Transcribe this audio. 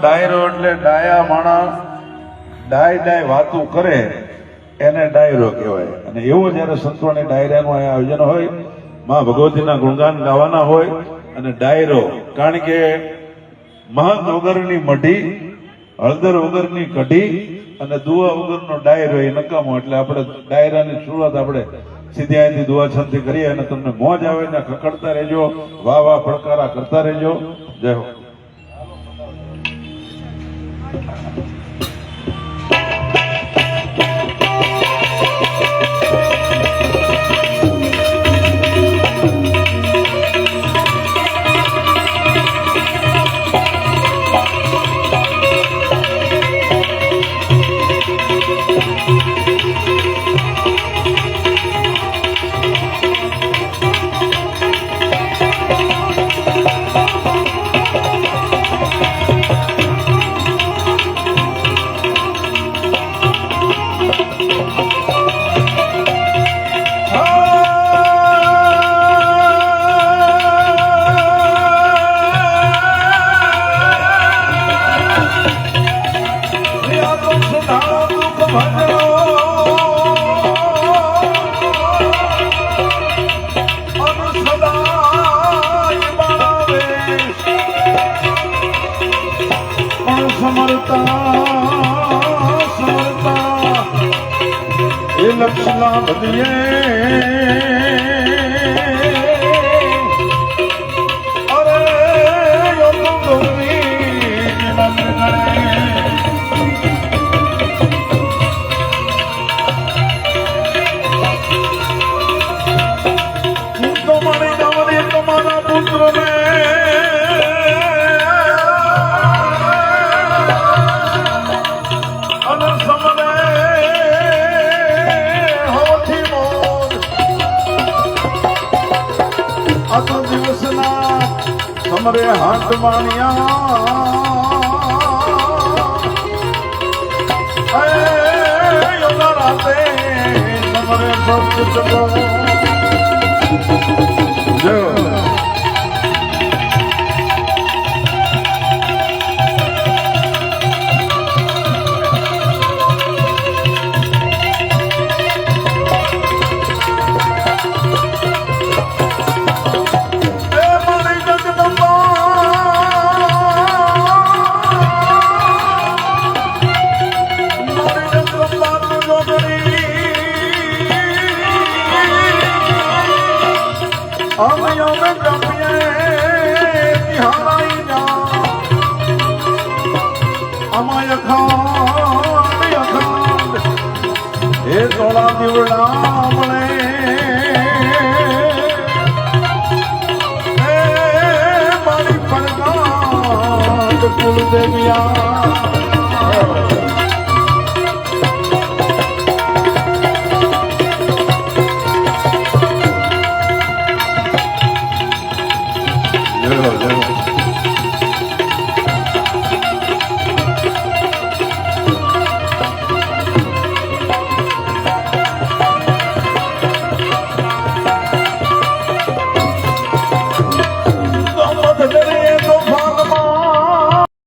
ડાયરો એટલે ડાયા માણસ ડાય વાતું કરે એને ડાયરો કહેવાય. અને એવું જયારે સંતોની ડાયરાનું આયોજન હોય, માં ભગવતીના ગુણગાન ગાવાના હોય અને ડાયરો, કારણ કે મહંત વગરની મઢી, હળદર વગરની કઢી અને દુઆ વગરનો ડાયરો એ નકામો. એટલે આપણે ડાયરાની શરૂઆત આપણે સીધી અહીંથી દુઆ છંદથી કરીએ અને તમને મોજ આવે ને ખકડતા રહેજો, વાહ વાહ ફડકારા કરતા રહેજો. જય હો. લક્ષલા બદલીએ અરે તો મારી નવરી તમારા પુત્રને અને સમરે દિવસના સમરે હાથ માણ્યા રાતે સમરે એ સોળા દીવડા મળે મારી પડકાર કુલ દેવિયા